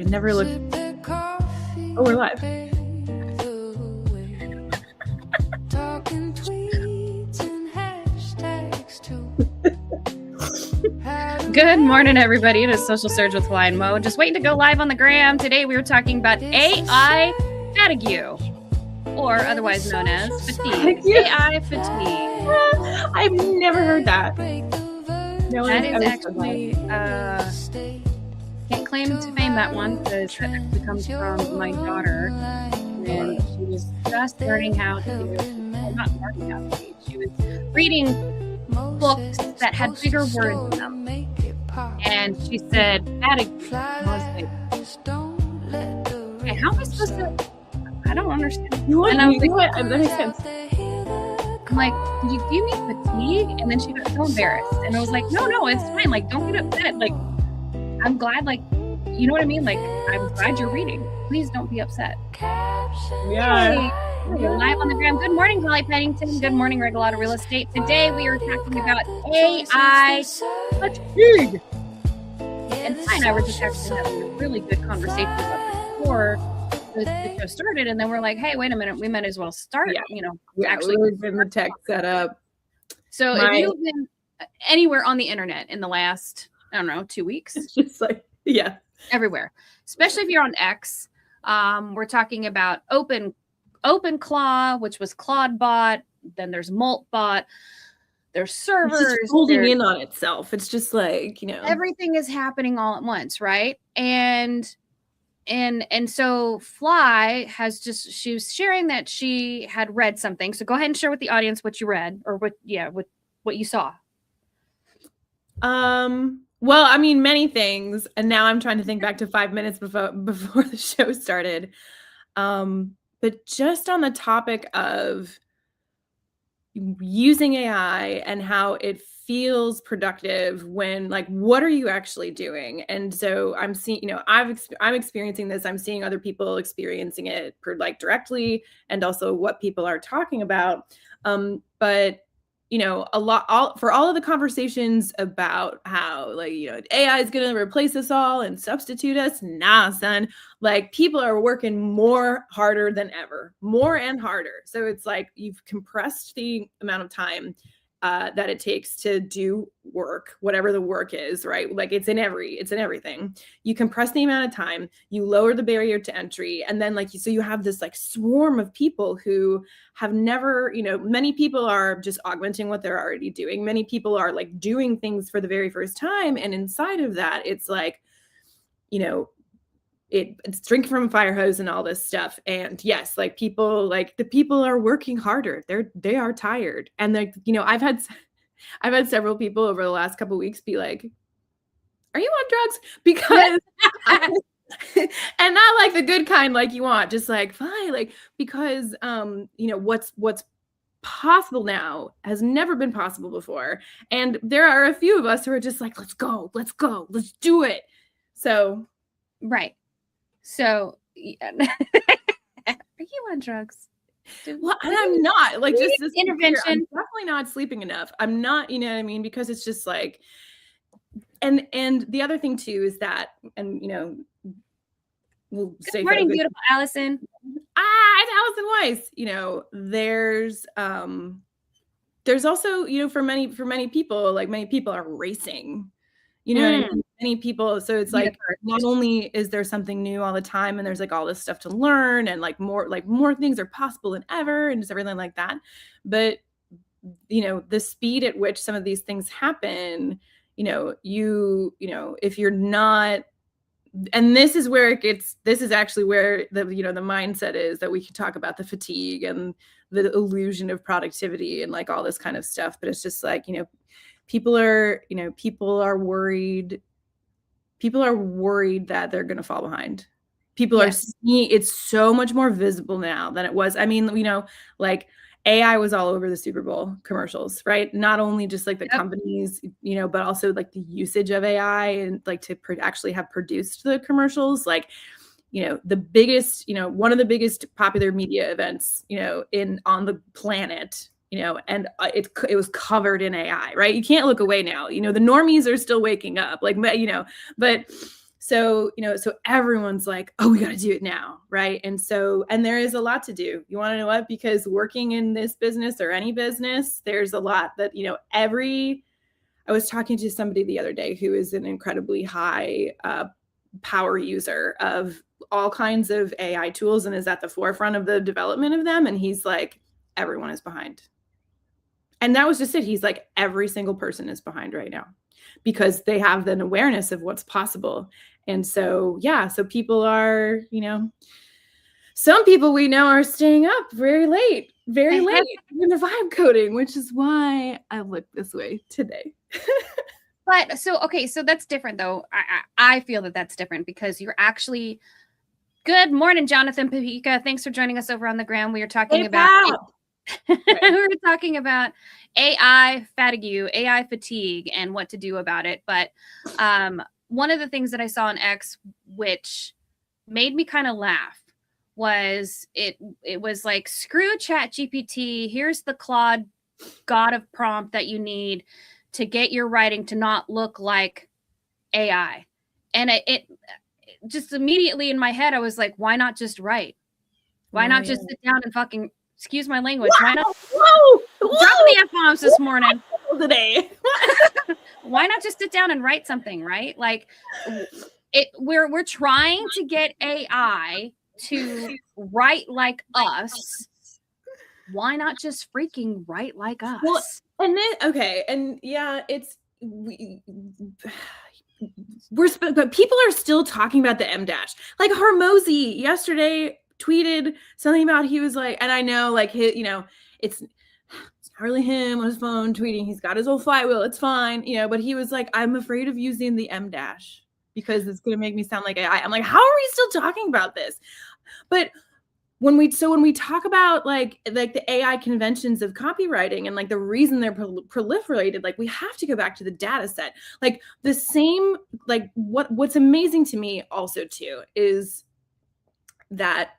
I never looked. Oh, we're live. Good morning, everybody. It is Social Surge with Flying Mo. Just waiting to go live on the gram. Today we were talking about AI fatigue, or otherwise known as fatigue. AI fatigue. I've never heard that. No, that is actually, can't claim to fame that one because that actually comes from my daughter. And she was just learning how to, well, not learning how to read. She was reading books that had bigger words in them. And she said, fatigue. I was like, okay, how am I supposed to? I don't understand. And I was like, that makes sense. I'm like, do you mean fatigue? And then she got so embarrassed. And I was like, no, it's fine. Like, don't get upset. Like, I'm glad, like, you know what I mean? Like, I'm glad you're reading. Please don't be upset. Yeah. We're live on the gram. Good morning, Holly Pennington. Good morning, Regalata Real Estate. Today we are talking about AI fatigue. And Ty and I were just actually having a really good conversation about this before the show started, and then we're like, hey, wait a minute, we might as well start, actually we've been the tech set up. So if you've been anywhere on the internet in the last, I don't know, 2 weeks, it's just like, yeah, everywhere, especially if you're on X, we're talking about OpenClaw, which was Claude then there's Moltbot, there's servers. It's just folding in on itself. It's just like, everything is happening all at once, right? And so Fly she was sharing that she had read something. So go ahead and share with the audience what you read or what you saw. Well, I mean, many things. And now I'm trying to think back to 5 minutes before the show started. But just on the topic of using AI and how it feels productive when, like, what are you actually doing? And so I'm seeing, I'm experiencing this. I'm seeing other people experiencing it directly, and also what people are talking about. But for all of the conversations about how, like, AI is going to replace us all and substitute us. Nah, son. Like, people are working harder than ever, more and harder. So it's like you've compressed the amount of time that it takes to do work, whatever the work is, right? Like, it's in everything. You compress the amount of time, you lower the barrier to entry. And then so you have this like swarm of people who have never, many people are just augmenting what they're already doing. Many people are like doing things for the very first time. And inside of that, it's like, it's drinking from a fire hose and all this stuff. And yes, like the people are working harder. They are tired. And I've had several people over the last couple of weeks be like, are you on drugs? Because and not like the good kind, like you want, just like, fine, like, because what's possible now has never been possible before. And there are a few of us who are just like, let's go, let's do it. So right. So, are you on drugs? Well, and I'm not, like, just this intervention. I'm definitely not sleeping enough. I'm not, you know what I mean? Because it's just like, and the other thing too is that, and we'll say, good morning, beautiful Allison. It's Allison Weiss. There's also, for many people, like, many people are racing. What I mean? Many people. So it's like, not only is there something new all the time, and there's like all this stuff to learn, and like more things are possible than ever, and just everything like that. But the speed at which some of these things happen, if you're not, and this is where this is actually where the mindset is, that we can talk about the fatigue and the illusion of productivity and like all this kind of stuff. But it's just like, people are worried. People are worried that they're going to fall behind. People are seeing it's so much more visible now than it was. I mean, like, AI was all over the Super Bowl commercials, right? Not only just like the companies, but also like the usage of AI and like to actually have produced the commercials. Like, the biggest, one of the biggest popular media events, on the planet, and it was covered in AI, right? You can't look away now. The normies are still waking up, like, but So, so everyone's like, oh, we got to do it now. Right. And there is a lot to do. You want to know what? Because working in this business or any business, there's a lot that, I was talking to somebody the other day who is an incredibly high power user of all kinds of AI tools and is at the forefront of the development of them. And he's like, everyone is behind. And that was just it. He's like, every single person is behind right now because they have an awareness of what's possible. And so, yeah, so people are, some people we know are staying up very late in the vibe coding, which is why I look this way today. But so that's different though. I feel that that's different because you're actually. Good morning, Jonathan Pahika. Thanks for joining us over on the gram. We are talking about we were talking about AI fatigue, and what to do about it. But one of the things that I saw on X, which made me kind of laugh, was it was like, screw ChatGPT. Here's the Claude God of prompt that you need to get your writing to not look like AI. And it just immediately in my head, I was like, why not just write? Why not just sit down and fucking, excuse my language, why not dropping the F-bombs this morning today? Why not just sit down and write something, right? Like we're trying to get AI to write like us. Why not just freaking write like us? Well, and then, okay. And yeah, but people are still talking about the M dash. Like Hormozy yesterday tweeted something about, he was like, and I know like it's not really him on his phone tweeting. He's got his old flywheel. It's fine. But he was like, I'm afraid of using the M dash because it's going to make me sound like AI. I'm like, how are we still talking about this? But when we talk about like the AI conventions of copywriting and like the reason they're proliferated, like we have to go back to the data set. Like the same, like what's amazing to me also too is that,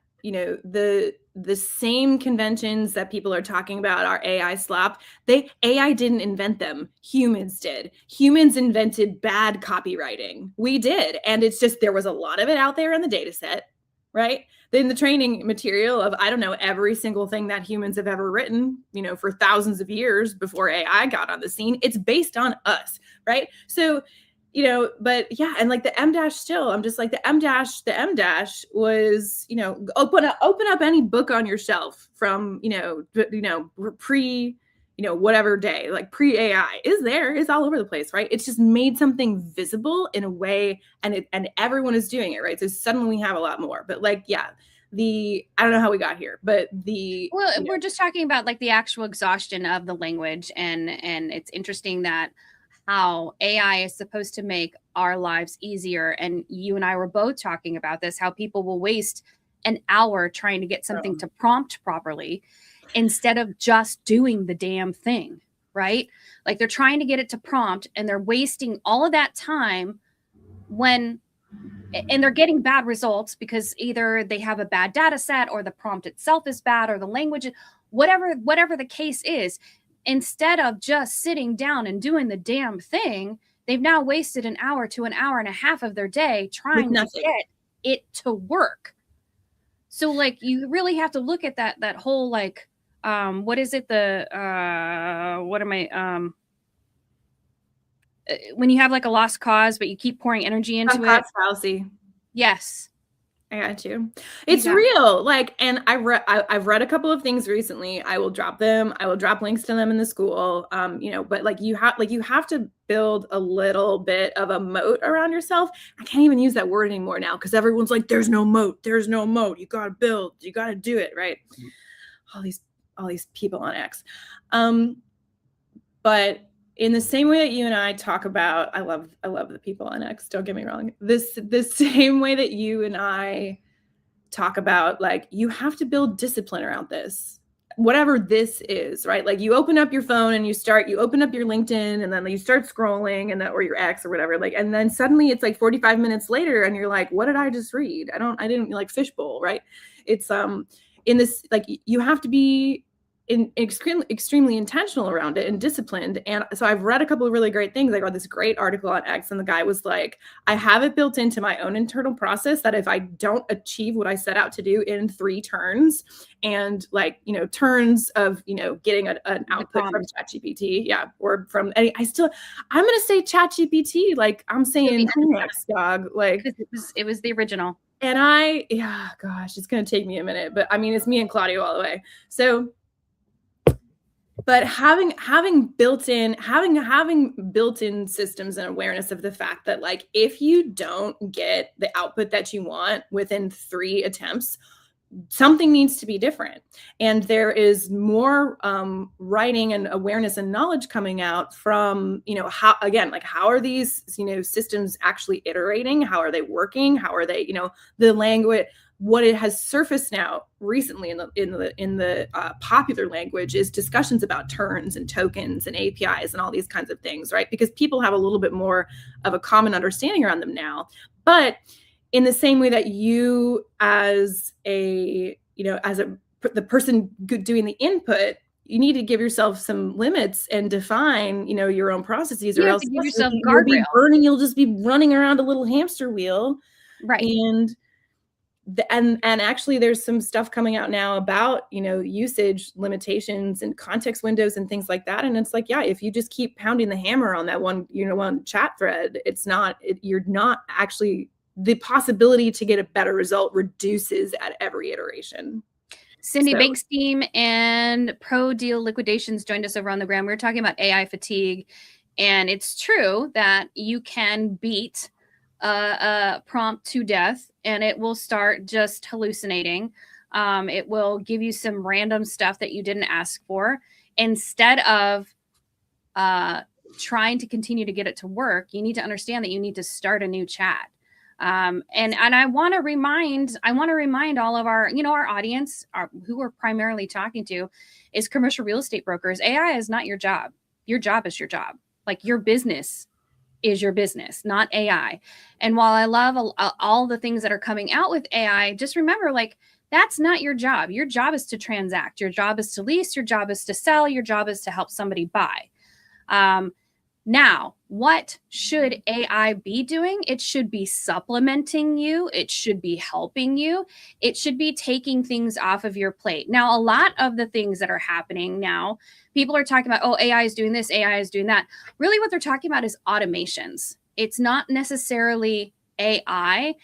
the same conventions that people are talking about are AI slop. AI didn't invent them. Humans did. Humans invented bad copywriting. We did. And it's just, there was a lot of it out there in the data set, right? In the training material of, I don't know, every single thing that humans have ever written, for thousands of years before AI got on the scene, it's based on us, right? So, but yeah, and like the M dash still, I'm just like the M dash was, open up any book on your shelf from, pre, whatever day, like pre-AI is all over the place, right? It's just made something visible in a way, and everyone is doing it, right? So suddenly we have a lot more, but like, yeah, I don't know how we got here, but we're just talking about like the actual exhaustion of the language, and it's interesting that how AI is supposed to make our lives easier. And you and I were both talking about this, how people will waste an hour trying to get something to prompt properly instead of just doing the damn thing, right? Like they're trying to get it to prompt and they're wasting all of that time and they're getting bad results because either they have a bad data set or the prompt itself is bad or the language, whatever the case is. Instead of just sitting down and doing the damn thing, they've now wasted an hour to an hour and a half of their day trying to get it to work. So like, you really have to look at that whole, like, what is it? When you have like a lost cause, but you keep pouring energy into it. Fallacy. Yes. I got you. It's real. Like, and I've read a couple of things recently. I will drop links to them in the school. But like you have to build a little bit of a moat around yourself. I can't even use that word anymore now because everyone's like, there's no moat. You got to build, you got to do it. Right. All these people on X. But in the same way that you and I talk about, I love the people on X, don't get me wrong. The same way that you and I talk about, like, you have to build discipline around this, whatever this is, right? Like you open up your phone and you open up your LinkedIn and then you start scrolling or your X or whatever, like, and then suddenly it's like 45 minutes later and you're like, what did I just read? I didn't like fishbowl, right? It's, in this, like, you have to be extremely intentional around it and disciplined. And so I've read a couple of really great things. I read this great article on X, and the guy was like, I have it built into my own internal process that if I don't achieve what I set out to do in 3 turns, and like, turns of, getting an output from ChatGPT, or from any, I'm going to say ChatGPT, like I'm saying Kleenex, dog, like it was the original. And gosh, it's going to take me a minute, but I mean, it's me and Claudio all the way. So, but having built-in systems and awareness of the fact that, like, if you don't get the output that you want within 3 attempts, something needs to be different. And there is more writing and awareness and knowledge coming out from, how are these, systems actually iterating? How are they working? How are they, the language, what it has surfaced now recently in the popular language is discussions about turns and tokens and APIs and all these kinds of things, right? Because people have a little bit more of a common understanding around them now. But in the same way that you, as the person doing the input, you need to give yourself some limits and define, your own processes, or else give yourself guardrails. You'll just be running around a little hamster wheel, right? And actually, there's some stuff coming out now about, usage limitations and context windows and things like that. And it's like, if you just keep pounding the hammer on that one chat thread, you're not actually, the possibility to get a better result reduces at every iteration. Cindy Bakesteam and Pro Deal Liquidations joined us over on the ground. We were talking about AI fatigue, and it's true that you can beat a prompt to death and it will start just hallucinating. It will give you some random stuff that you didn't ask for. Instead of trying to continue to get it to work, you need to understand that you need to start a new chat. And I want to remind all of our, our audience, who we're primarily talking to, is commercial real estate brokers. AI is not your job. Your job is your job. Like, your business is your business, not AI. And while I love all the things that are coming out with AI, just remember, like, that's not your job. Your job is to transact. Your job is to lease. Your job is to sell. Your job is to help somebody buy. Now, what should AI be doing? It should be supplementing you. It should be helping you. It should be taking things off of your plate. Now, a lot of the things that are happening now, people are talking about, oh, AI is doing this, AI is doing that. Really, what they're talking about is automations. It's not necessarily AI.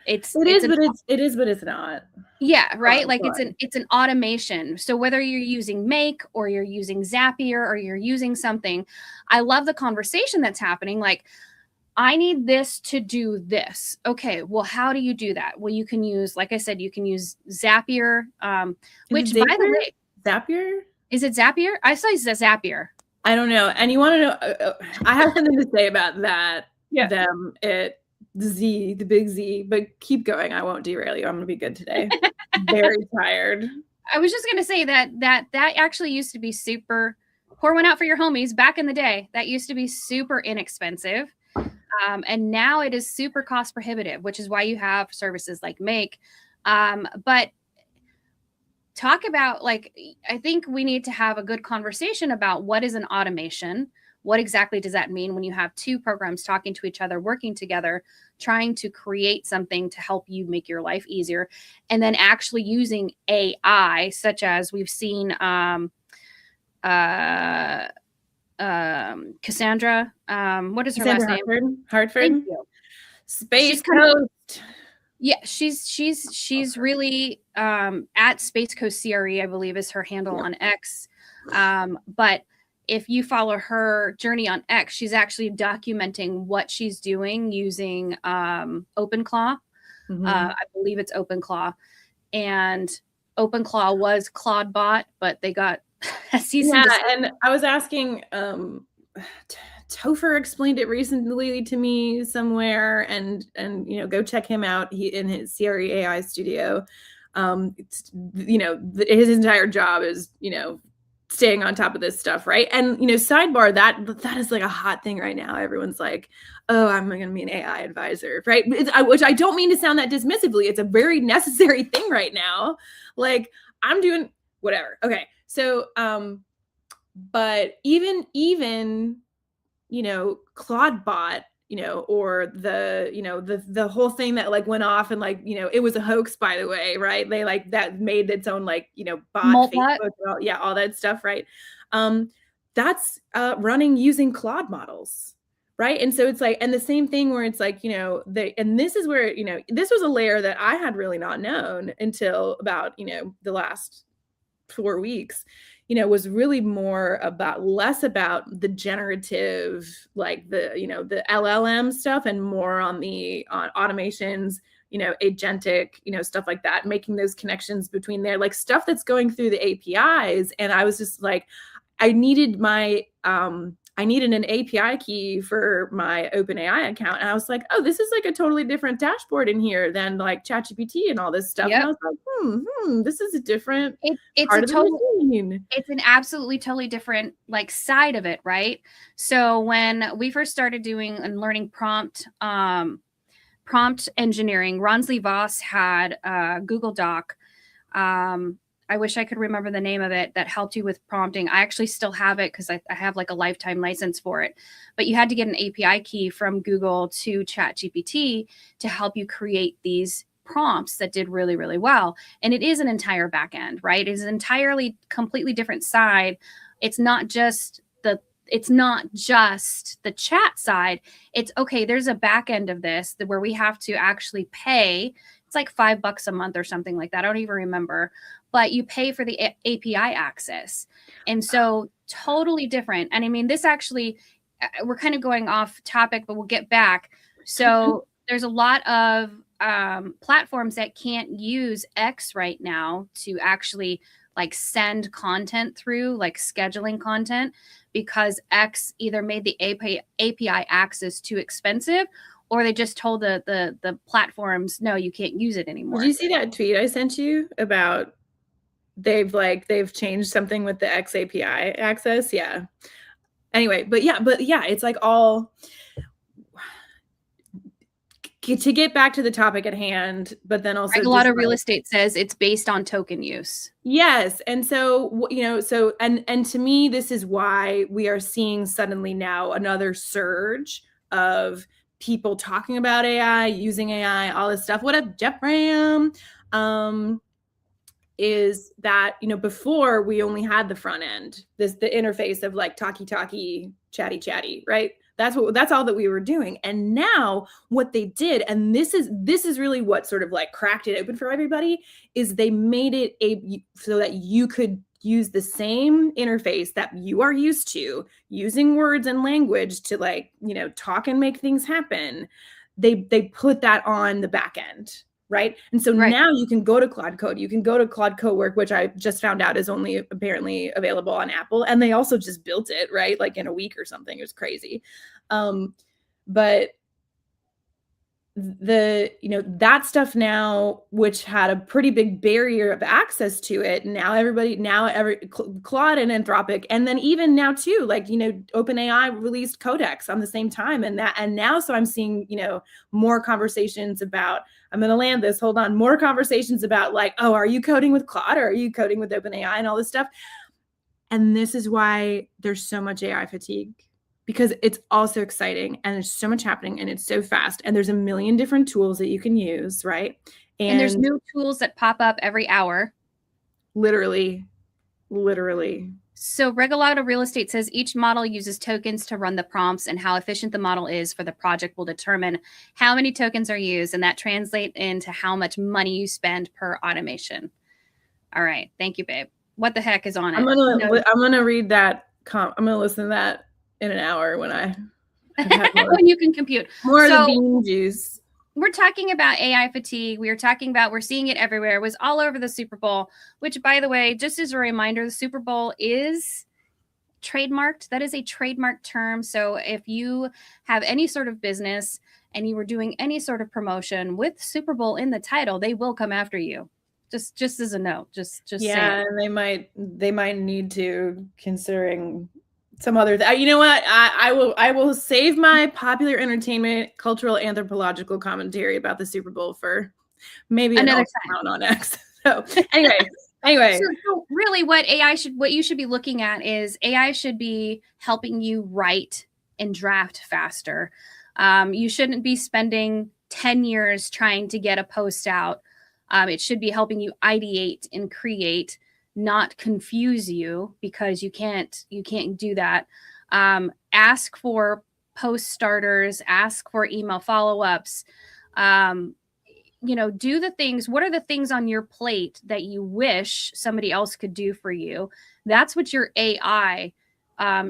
It is, but it's not. Yeah, right. Like, it's an automation. So whether you're using Make or you're using Zapier or you're using something, I love the conversation that's happening. Like, I need this to do this. Okay, well, how do you do that? Well, you can use, like I said, you can use Zapier, which, by the way, Zapier? Is it Zapier? I saw Zapier. I don't know. And you want to know, I have something to say about that. Yeah. The big Z, but keep going. I won't derail you. I'm going to be good today. Very tired. I was just going to say that actually used to be super, pour one out for your homies back in the day. That used to be super inexpensive. And now it is super cost prohibitive, which is why you have services like Make. But talk about, like, I think we need to have a good conversation about what is an automation. What exactly does that mean when you have 2 programs talking to each other, working together, trying to create something to help you make your life easier, and then actually using AI, such as we've seen Cassandra. What is her last name? Hartford. Thank you. Space Coast. Yeah, she's really at Space Coast CRE, I believe, is her handle on X. But if you follow her journey on X, she's actually documenting what she's doing using OpenClaw. Mm-hmm. I believe it's OpenClaw. And OpenClaw was Claudebot, but they got a cease and desist. And I was asking, Topher explained it recently to me somewhere, and go check him out. He in his CRE AI studio. His entire job is staying on top of this stuff, right? And sidebar, that is like a hot thing right now. Everyone's like, oh, I'm going to be an AI advisor, right? Which I don't mean to sound that dismissively. It's a very necessary thing right now. Like, I'm doing whatever. Okay. So, but even, Claude bot, or the whole thing that like went off and like, it was a hoax, by the way, right? They like that made its own like, bot Moltbot. Facebook, all that stuff, right? That's running using Claude models, right? And so it's like, and the same thing where it's like, and this is where, this was a layer that I had really not known until about, the last 4 weeks, was really more about less about the generative, like the LLM stuff, and more on automations, agentic, stuff like that, making those connections between there, like stuff that's going through the APIs. And I was just like, I needed an API key for my OpenAI account. And I was like, oh, this is like a totally different dashboard in here than like ChatGPT and all this stuff. Yep. And I was like, this is a different it's part a of the total machine. It's an absolutely totally different like side of it, right? So when we first started doing and learning prompt engineering, Ronsley Voss had a Google Doc. I wish I could remember the name of it, that helped you with prompting. I actually still have it because I have like a lifetime license for it. But you had to get an API key from Google to ChatGPT to help you create these prompts that did really, really well. And it is an entire backend, right? It is an entirely completely different side. It's not just the chat side. It's okay, there's a back end of this where we have to actually pay. It's like $5 a month or something like that. I don't even remember, but you pay for the API access. And so totally different. And I mean, this actually, we're kind of going off topic, but we'll get back. So there's a lot of platforms that can't use X right now to actually like send content through, like scheduling content, because X either made the API access too expensive, or they just told the platforms, no, you can't use it anymore. Did you see that tweet I sent you about they've changed something with the X API access? Yeah. Anyway, but yeah, it's like all to get back to the topic at hand, but then also a lot of real estate says it's based on token use. Yes. And so, and to me, this is why we are seeing suddenly now another surge of people talking about AI, using AI, all this stuff. What up, Jeff Ram? Is that, before we only had the front end, the interface of like talkie, chatty, right? That's all that we were doing. And now what they did, and this is really what sort of like cracked it open for everybody, is they made it so that you could use the same interface that you are used to using words and language to like, talk and make things happen. They put that on the back end. Right. And so now you can go to Claude Code, you can go to Claude Cowork, which I just found out is only apparently available on Apple. And they also just built it, right? Like in a week or something. It was crazy. But that stuff now, which had a pretty big barrier of access to it, Claude and Anthropic, and then even now too, like, OpenAI released Codex on the same time. And now, so I'm seeing, more conversations about, I'm going to land this, hold on, more conversations about like, oh, are you coding with Claude or are you coding with OpenAI and all this stuff? And this is why there's so much AI fatigue, because it's also exciting and there's so much happening and it's so fast and there's a million different tools that you can use, right? And there's new tools that pop up every hour. Literally. So Regalado Real Estate says each model uses tokens to run the prompts, and how efficient the model is for the project will determine how many tokens are used, and that translates into how much money you spend per automation. All right. Thank you, babe. What the heck is on it? I'm gonna read that. I'm gonna listen to that in an hour when when you can compute more of the bean juice. We're talking about AI fatigue. We're seeing it everywhere. It was all over the Super Bowl, which, by the way, just as a reminder, the Super Bowl is trademarked. That is a trademark term. So if you have any sort of business and you were doing any sort of promotion with Super Bowl in the title, they will come after you. Just as a note, just yeah, saying. And they might need to, considering some other you know what, I will save my popular entertainment cultural anthropological commentary about the Super Bowl for maybe another time on X. So anyway, Anyway, So really what you should be looking at is AI should be helping you write and draft faster. You shouldn't be spending 10 years trying to get a post out. It should be helping you ideate and create, not confuse you, because you can't do that. Ask for post starters, ask for email follow-ups. Um, do the things. What are the things on your plate that you wish somebody else could do for you? That's what your AI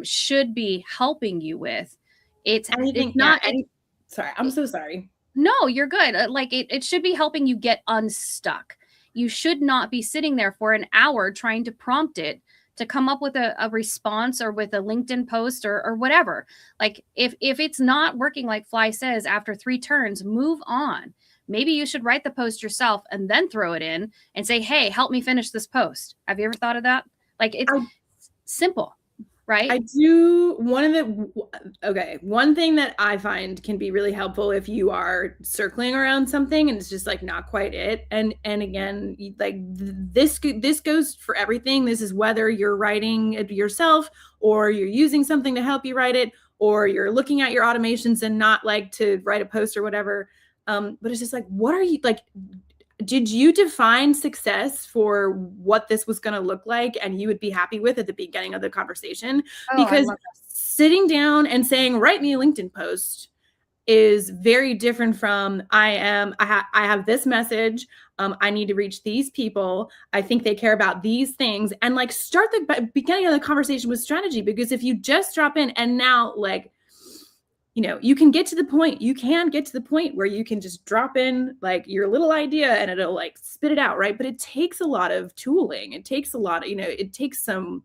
should be helping you with. It's anything, yeah, not it's sorry, I'm so sorry. no, you're good. Like it should be helping you get unstuck. You should not be sitting there for an hour trying to prompt it to come up with a response, or with a LinkedIn post, or whatever. Like if it's not working, like Fly says, after 3 turns, move on. Maybe you should write the post yourself and then throw it in and say, hey, help me finish this post. Have you ever thought of that? Like, it's I simple, right? I do one thing that I find can be really helpful if you are circling around something and it's just like not quite it. And again, like this goes for everything. This is whether you're writing it yourself or you're using something to help you write it, or you're looking at your automations and not like to write a post or whatever. But it's just like, what are you like? Did you define success for what this was going to look like and you would be happy with at the beginning of the conversation? Oh, I Because love that. sitting down and saying, write me a LinkedIn post is very different from I have this message. I need to reach these people. I think they care about these things, and like start the beginning of the conversation with strategy. Because if you just drop in and now like, you can get to the point, where you can just drop in like your little idea and it'll like spit it out, right? But it takes a lot of tooling. It takes a lot of, it takes some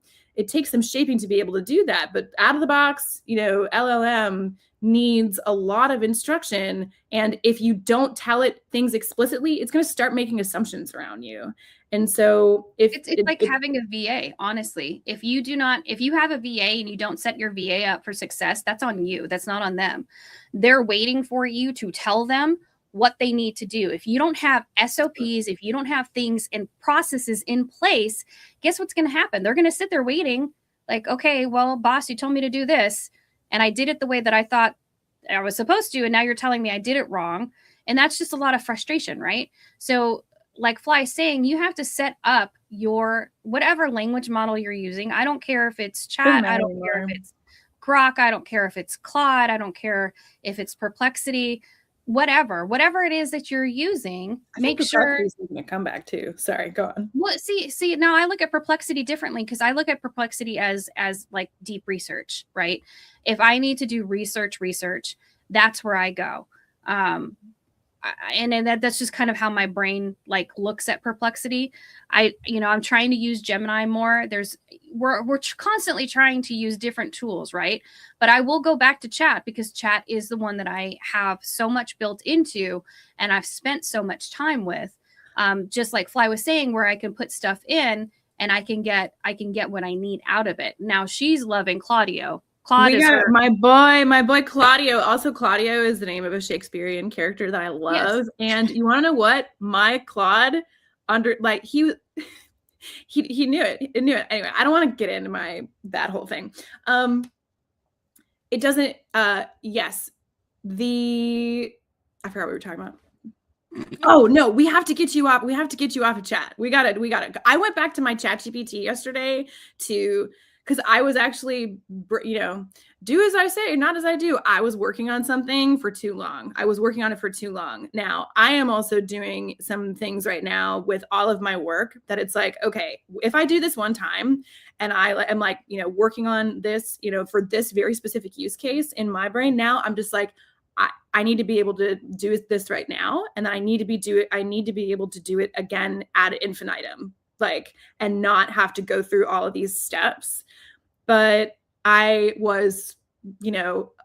shaping to be able to do that. But out of the box, LLM needs a lot of instruction. And if you don't tell it things explicitly, it's going to start making assumptions around you. And so It's like having a VA, honestly. If you have a VA and you don't set your VA up for success, that's on you. That's not on them. They're waiting for you to tell them what they need to do. If you don't have SOPs, if you don't have things and processes in place, guess what's going to happen? They're going to sit there waiting, like, okay, well, boss, you told me to do this, and I did it the way that I thought I was supposed to, and now you're telling me I did it wrong. And that's just a lot of frustration, right? So like Fly is saying, you have to set up your whatever language model you're using. I don't care if it's chat. I don't care if it's Grok. I don't care if it's Claude. I don't care if it's Perplexity. Whatever it is that you're using, make sure it's going to come back too. Sorry, go on. Well, see, now I look at Perplexity differently, because I look at Perplexity as like deep research, right? If I need to do research, that's where I go. And that's just kind of how my brain like looks at Perplexity. I'm trying to use Gemini more. We're constantly trying to use different tools, right? But I will go back to chat, because chat is the one that I have so much built into and I've spent so much time with. Just like Fly was saying, where I can put stuff in and I can get what I need out of it. Now she's loving Claudio. Claude is my boy Claudio. Also, Claudio is the name of a Shakespearean character that I love. Yes. And you want to know what? My Claude he knew it. He knew it. Anyway, I don't want to get into that whole thing. It doesn't. Yes, I forgot what we were talking about. Oh no, we have to get you off. We have to get you off of chat. We got it. I went back to my ChatGPT yesterday because I was actually, do as I say, not as I do. I was working on something for too long. I was working on it for too long. Now, I am also doing some things right now with all of my work that it's like, okay, if I do this one time and I am like, working on this, for this very specific use case in my brain, now I'm just like, I need to be able to do this right now. And I need to be able to do it again ad infinitum, and not have to go through all of these steps. But I was,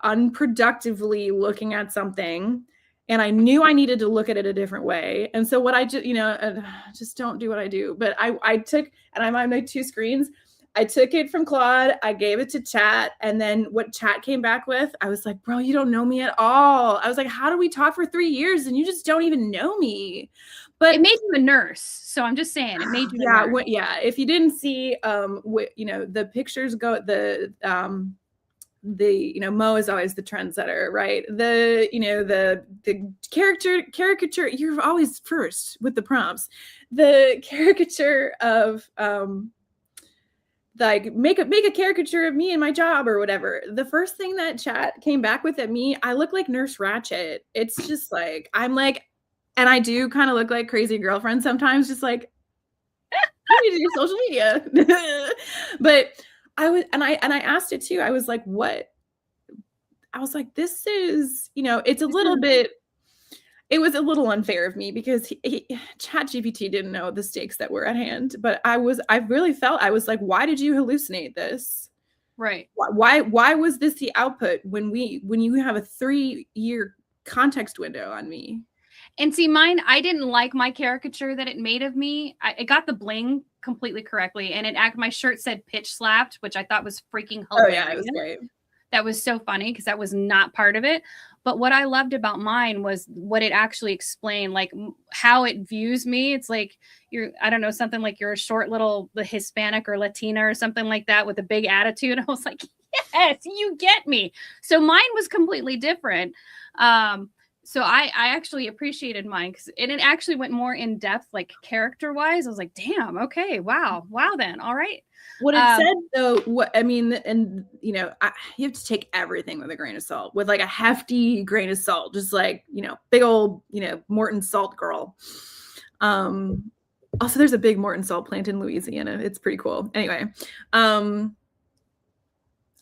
unproductively looking at something, and I knew I needed to look at it a different way. And so what I just don't do what I do. But I took, and I'm on my 2 screens. I took it from Claude, I gave it to Chat, and then what Chat came back with, I was like, bro, you don't know me at all. I was like, how do we talk for 3 years and you just don't even know me? But it made you a nurse. So I'm just saying, it made you yeah, a nurse. yeah. If you didn't see, you know, the pictures go, you know, Mo is always the trendsetter, right? The, you know, the caricature, you're always first with the prompts. The caricature of, like make a caricature of me and my job or whatever. The first thing that Chat came back with at me, I look like Nurse Ratched. It's just like, I'm like, and I do kind of look like Crazy Girlfriend sometimes, just like, you need to do social media. But I was, and I asked it too. I was like, what? I was like, this is, you know, it's a little bit, it was a little unfair of me because ChatGPT didn't know the stakes that were at hand. But I really felt, I was like, why did you hallucinate this? Right. Why was this the output when you have a 3-year context window on me? And see, mine, I didn't like my caricature that it made of me. It got the bling completely correctly, and my shirt said "pitch slapped," which I thought was freaking hilarious. Oh yeah, it was great. That was so funny because that was not part of it. But what I loved about mine was what it actually explained, like how it views me. It's like I don't know, something like you're a short little Hispanic or Latina or something like that with a big attitude. I was like, yes, you get me. So mine was completely different. So I actually appreciated mine because it actually went more in depth, like character wise. I was like, damn, okay, wow, then, all right. What it said though, what I mean, and you know, you have to take everything with a grain of salt, with like a hefty grain of salt, just like, you know, big old, you know, Morton salt girl. Also, there's a big Morton salt plant in Louisiana. It's pretty cool. Anyway, I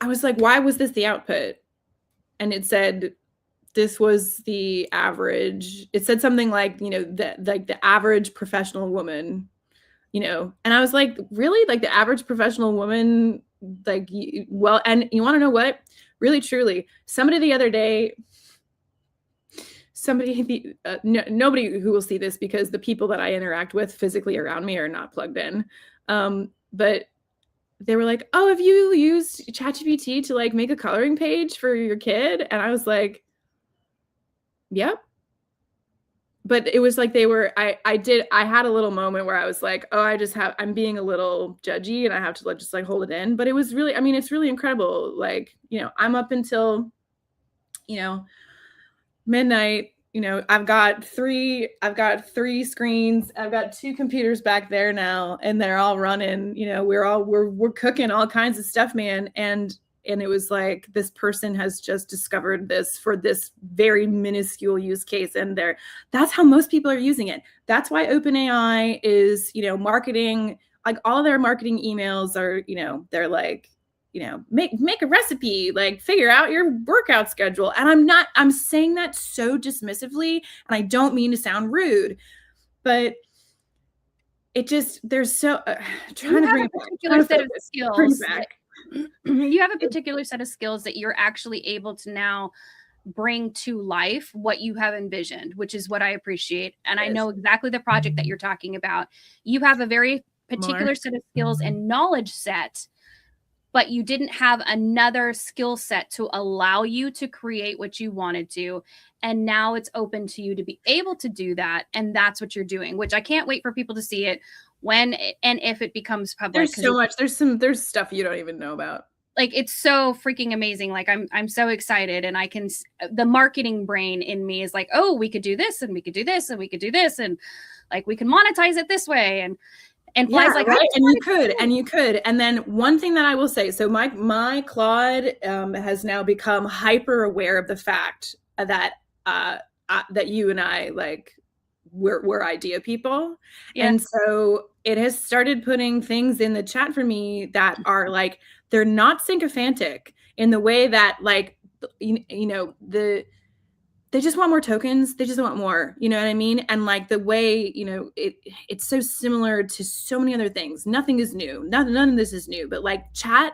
was like, why was this the output? And it said, this was the average. It said something like, you know, like the average professional woman, you know. And I was like, really? Like the average professional woman, like, well, and you want to know what? Really, truly, somebody the other day, nobody who will see this because the people that I interact with physically around me are not plugged in. But they were like, oh, have you used ChatGPT to like make a coloring page for your kid? And I was like, yep. But it was like I had a little moment where I was like, oh, I'm being a little judgy and I have to just like hold it in. But it was really, I mean, it's really incredible. Like, you know, I'm up until, you know, midnight. You know, I've got three screens. I've got 2 computers back there now, and they're all running. You know, we're cooking all kinds of stuff, man. And it was like, this person has just discovered this for this very minuscule use case, and that's how most people are using it. That's why OpenAI is, you know, marketing, like all their marketing emails are, you know, they're like, you know, make a recipe, like figure out your workout schedule. And I'm saying that so dismissively, and I don't mean to sound rude, but it just, there's so trying to bring it back. Particular set of skills. You have a particular set of skills that you're actually able to now bring to life what you have envisioned, which is what I appreciate. And I know exactly the project that you're talking about. You have a very particular set of skills and knowledge set, but you didn't have another skill set to allow you to create what you wanted to. And now it's open to you to be able to do that. And that's what you're doing, which I can't wait for people to see it when and if it becomes public. There's so much. There's stuff you don't even know about. Like, it's so freaking amazing. Like, I'm so excited, and the marketing brain in me is like, oh, we could do this, and we could do this, and we could do this, and like we can monetize it this way, and Fly's like, right. And you could. And then one thing that I will say, so my Claude has now become hyper aware of the fact that that you and I, like, we're idea people. Yeah. And so it has started putting things in the chat for me that are like, they're not sycophantic in the way that, like, you know, they just want more tokens. They just want more, you know what I mean? And like the way, you know, it's so similar to so many other things. Nothing is new. None of this is new, but like chat,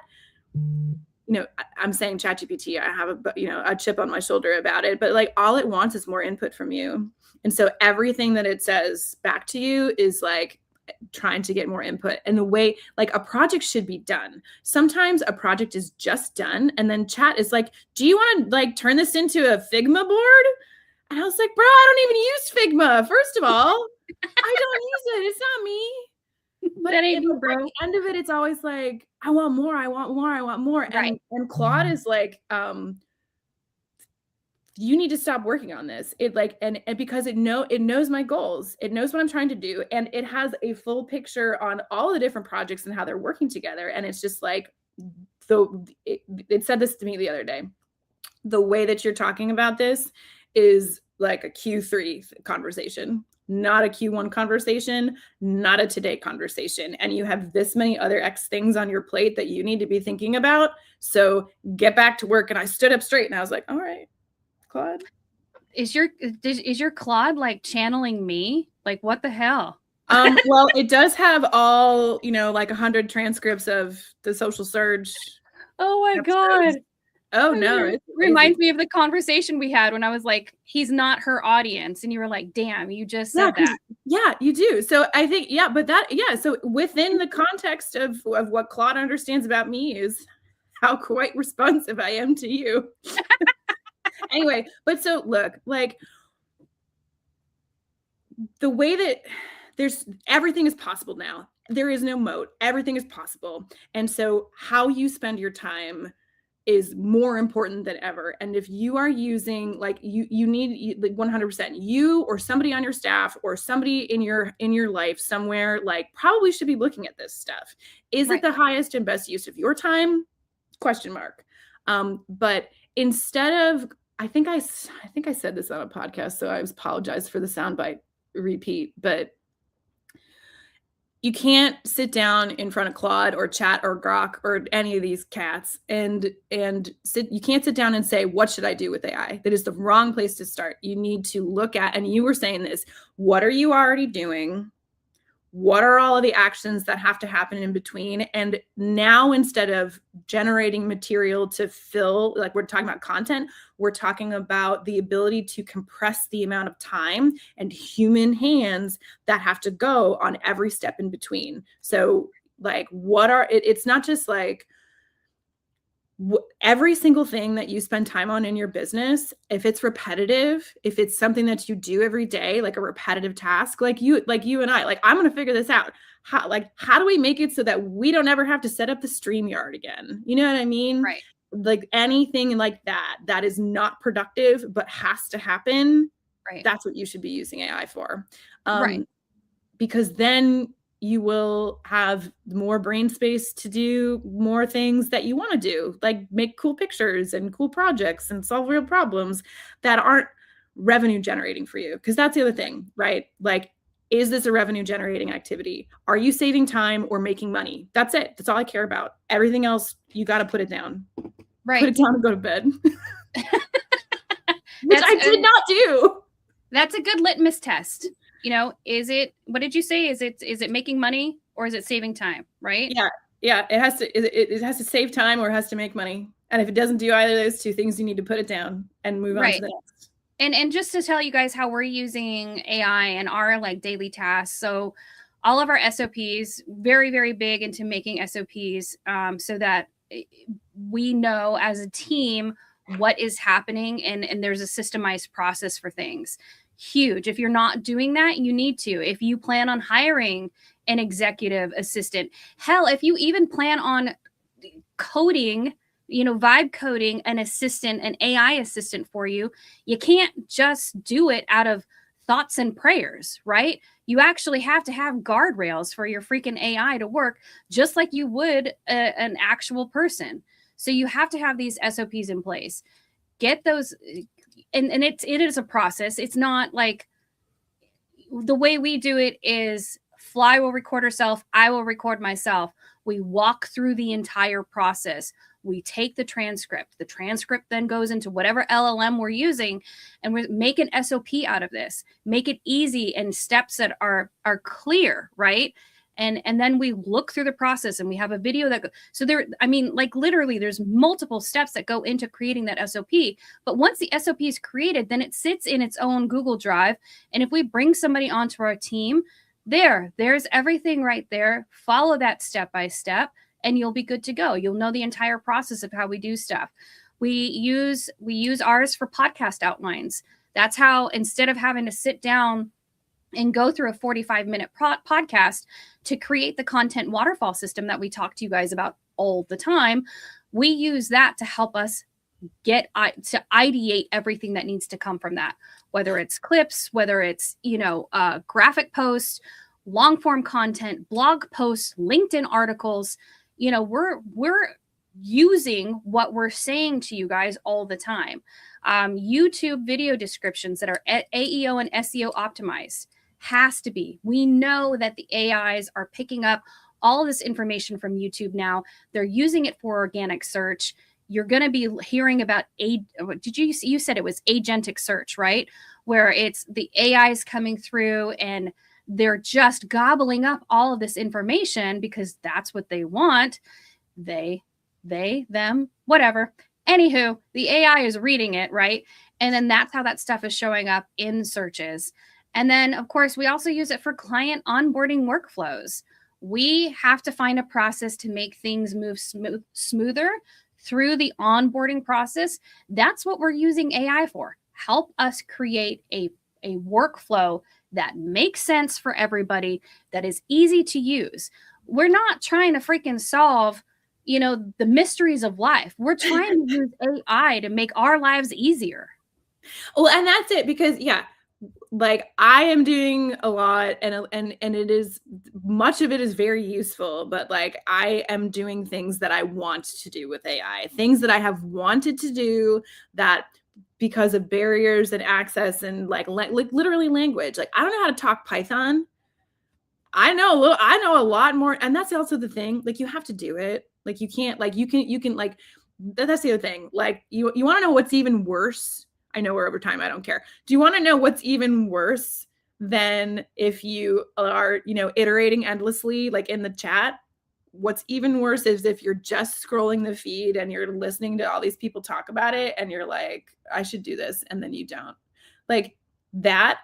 you know, I'm saying ChatGPT, I have a chip on my shoulder about it, but like all it wants is more input from you. And so everything that it says back to you is like, trying to get more input, and the way like a project should be done. Sometimes a project is just done and then chat is like, do you want to like turn this into a Figma board? And I was like, bro, I don't even use Figma. First of all, I don't use it. It's not me. But That ain't me, at bro. the end of it, it's always like, I want more, I want more, I want more. Right. And Claude is like, you need to stop working on this. It like, and because it knows my goals, it knows what I'm trying to do, and it has a full picture on all the different projects and how they're working together. And it's just like, it said this to me the other day. The way that you're talking about this is like a Q3 conversation, not a Q1 conversation, not a today conversation. And you have this many other X things on your plate that you need to be thinking about. So get back to work. And I stood up straight and I was like, all right, Claude. Is your Claude like channeling me? Like, what the hell? Well, it does have all, like 100 transcripts of the Social Surge. Oh my God. Oh no. It reminds me of the conversation we had when I was like, he's not her audience. And you were like, damn, you just said that. Yeah, you do. So I think, so within the context of what Claude understands about me is how quite responsive I am to you. Anyway, but so look, like the way that everything is possible now. There is no moat. Everything is possible. And so how you spend your time is more important than ever. And if you are using like you need like 100%, you or somebody on your staff or somebody in your life somewhere like probably should be looking at this stuff. Is it the highest and best use of your time? Question mark. But instead of, I think I said this on a podcast, so I apologize for the soundbite repeat, but you can't sit down in front of Claude or Chat or Grok or any of these cats and you can't sit down and say, what should I do with AI? That is the wrong place to start. You need to look at, and you were saying this, what are you already doing? What are all of the actions that have to happen in between? And now instead of generating material to fill, like we're talking about content, we're talking about the ability to compress the amount of time and human hands that have to go on every step in between. So like it's not just like every single thing that you spend time on in your business, if it's repetitive, if it's something that you do every day, like a repetitive task, like you and I, like, I'm going to figure this out. How do we make it so that we don't ever have to set up the StreamYard again? You know what I mean? Right. Like anything like that is not productive, but has to happen. Right. That's what you should be using AI for. Right. Because then you will have more brain space to do more things that you want to do, like make cool pictures and cool projects and solve real problems that aren't revenue generating for you. Because that's the other thing, right? Like, is this a revenue generating activity? Are you saving time or making money? That's it. That's all I care about. Everything else, you got to put it down. Right. Put it down and go to bed. Which I did not do. That's a good litmus test. What did you say? Is it making money or is it saving time? Right? Yeah. It has to save time or it has to make money. And if it doesn't do either of those two things, you need to put it down and move on to the next. And just to tell you guys how we're using AI and our like daily tasks. So all of our SOPs, very, very big into making SOPs so that we know as a team what is happening and there's a systemized process for things. Huge. If you're not doing that, you need to. If you plan on hiring an executive assistant, hell, if you even plan on coding, vibe coding an assistant, an AI assistant for you, you can't just do it out of thoughts and prayers, right? You actually have to have guardrails for your freaking AI to work just like you would an actual person. So you have to have these SOPs in place. Get those. And it is a process. It's not like the way we do it is Fly will record herself. I will record myself. We walk through the entire process. We take the transcript. The transcript then goes into whatever LLM we're using and we make an SOP out of this. Make it easy and steps that are clear, right? And then we look through the process and we have a video literally there's multiple steps that go into creating that SOP. But once the SOP is created, then it sits in its own Google Drive. And if we bring somebody onto our team, There's everything right there. Follow that step by step and you'll be good to go. You'll know the entire process of how we do stuff. We use ours for podcast outlines. That's how, instead of having to sit down and go through a 45-minute podcast to create the content waterfall system that we talk to you guys about all the time, we use that to help us get to ideate everything that needs to come from that, whether it's clips, whether it's graphic posts, long form content, blog posts, LinkedIn articles. We're using what we're saying to you guys all the time. YouTube video descriptions that are AEO and SEO optimized has to be. We know that the AIs are picking up all this information from YouTube now. They're using it for organic search. You're going to be hearing about you said it was agentic search, right? Where it's the AIs coming through and they're just gobbling up all of this information because that's what they want. They, them, whatever. Anywho, the AI is reading it, right? And then that's how that stuff is showing up in searches. And then, of course, we also use it for client onboarding workflows. We have to find a process to make things move smoother through the onboarding process. That's what we're using AI for. Help us create a workflow that makes sense for everybody, that is easy to use. We're not trying to freaking solve, the mysteries of life. We're trying to use AI to make our lives easier. Well, and that's it, because like I am doing a lot and it is, much of it is very useful, but like I am doing things that I want to do with AI, things that I have wanted to do that because of barriers and access and like literally language. Like I don't know how to talk Python. I know a lot more. And that's also the thing, like you have to do it. Like you can't, like you can like, that's the other thing. Like you want to know what's even worse. I know we're over time. I don't care. Do you want to know what's even worse than if you are, iterating endlessly, like in the chat? What's even worse is if you're just scrolling the feed and you're listening to all these people talk about it and you're like, I should do this. And then you don't, like that.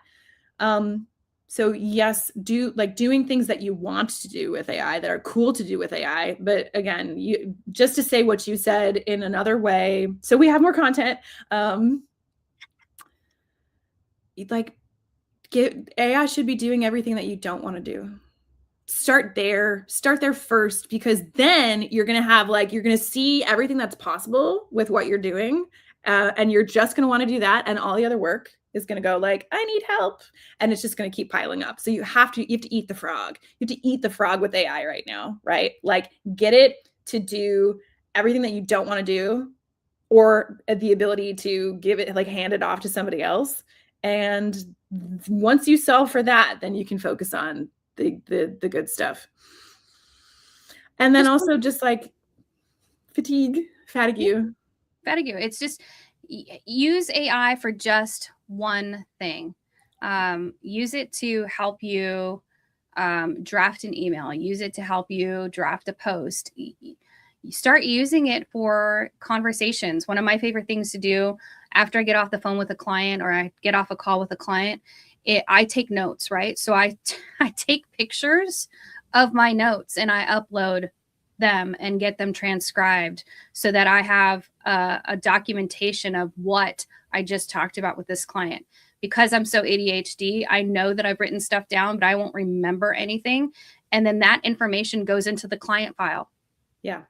So yes, doing things that you want to do with AI, that are cool to do with AI. But again, just to say what you said in another way, so we have more content. AI should be doing everything that you don't want to do. Start there first, because then you're going to see everything that's possible with what you're doing. And you're just going to want to do that. And all the other work is going to go like, I need help. And it's just going to keep piling up. So you have to eat the frog. You have to eat the frog with AI right now, right? Like get it to do everything that you don't want to do, or the ability to give it, like hand it off to somebody else. And once you solve for that, then you can focus on the good stuff. And then also just like fatigue. It's just use AI for just one thing. Use it to help you draft an email. Use it to help you draft a post. You start using it for conversations. One of my favorite things to do after I get off the phone with a client or I get off a call with a client, I take notes, right? So I take pictures of my notes and I upload them and get them transcribed so that I have a documentation of what I just talked about with this client. Because I'm so ADHD, I know that I've written stuff down, but I won't remember anything. And then that information goes into the client file. Yeah.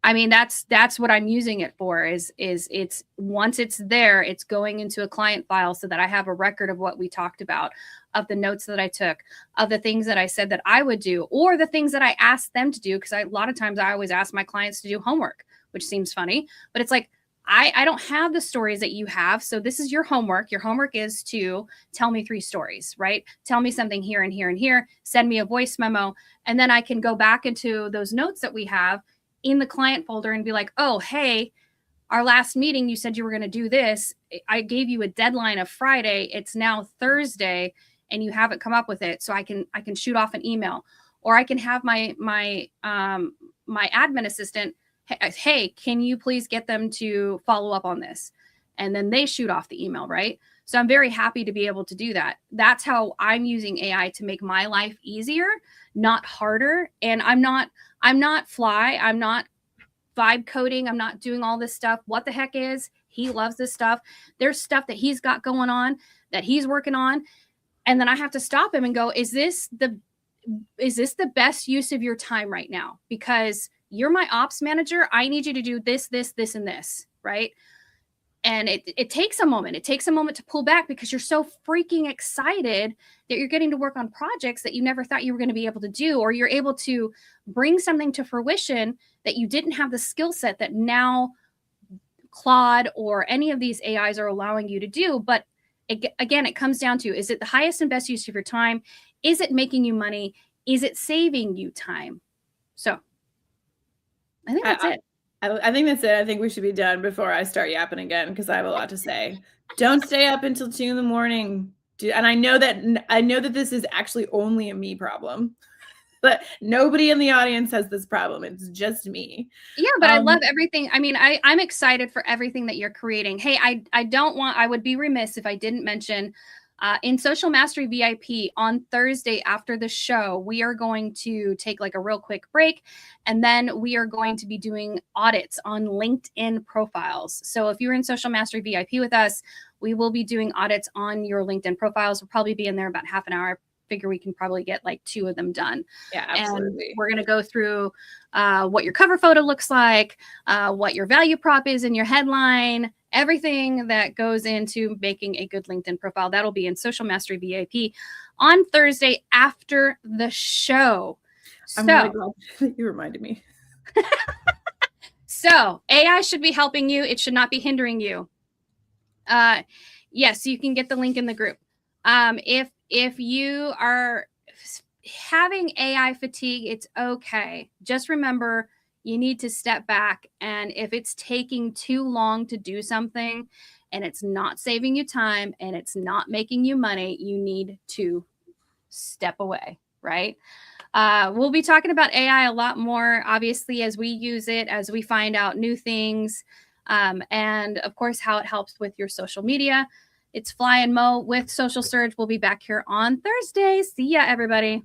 I mean, that's what I'm using it for is it's once it's there, it's going into a client file so that I have a record of what we talked about, of the notes that I took, of the things that I said that I would do, or the things that I asked them to do. Because a lot of times I always ask my clients to do homework, which seems funny, but it's like, I don't have the stories that you have. So this is your homework. Your homework is to tell me 3 stories, right? Tell me something here and here and here, send me a voice memo. And then I can go back into those notes that we have in the client folder and be like, oh, hey, our last meeting, you said you were going to do this. I gave you a deadline of Friday. It's now Thursday and you haven't come up with it. So I can shoot off an email, or I can have my admin assistant, hey, can you please get them to follow up on this? And then they shoot off the email, right? So I'm very happy to be able to do that. That's how I'm using AI to make my life easier, not harder. And I'm not fly. I'm not vibe coding. I'm not doing all this stuff. What the heck is? He loves this stuff. There's stuff that he's got going on that he's working on. And then I have to stop him and go, is this the best use of your time right now? Because you're my ops manager. I need you to do this, this, this, and this, right? And it takes a moment. It takes a moment to pull back because you're so freaking excited that you're getting to work on projects that you never thought you were going to be able to do, or you're able to bring something to fruition that you didn't have the skill set that now Claude or any of these AIs are allowing you to do. But again, it comes down to, is it the highest and best use of your time? Is it making you money? Is it saving you time? So I think that's it. I think that's it. I think we should be done before I start yapping again because I have a lot to say. Don't stay up until 2 a.m. And I know that this is actually only a me problem, but nobody in the audience has this problem. It's just me. Yeah, but I love everything. I mean, I'm excited for everything that you're creating. Hey, I would be remiss if I didn't mention in Social Mastery VIP on Thursday after the show, we are going to take like a real quick break, and then we are going to be doing audits on LinkedIn profiles. So if you're in Social Mastery VIP with us, we will be doing audits on your LinkedIn profiles. We'll probably be in there about half an hour. Figure we can probably get like 2 of them done. Yeah, absolutely. And we're going to go through what your cover photo looks like, what your value prop is in your headline, everything that goes into making a good LinkedIn profile. That'll be in Social Mastery VIP on Thursday after the show. I'm really glad that you reminded me. So AI should be helping you. It should not be hindering you. Yes, you can get the link in the group. If you are having AI fatigue, it's okay. Just remember, you need to step back. And if it's taking too long to do something and it's not saving you time and it's not making you money, you need to step away, right? We'll be talking about AI a lot more, obviously, as we use it, as we find out new things, and of course, how it helps with your social media. It's Fly and Mo with Social Surge. We'll be back here on Thursday. See ya, everybody.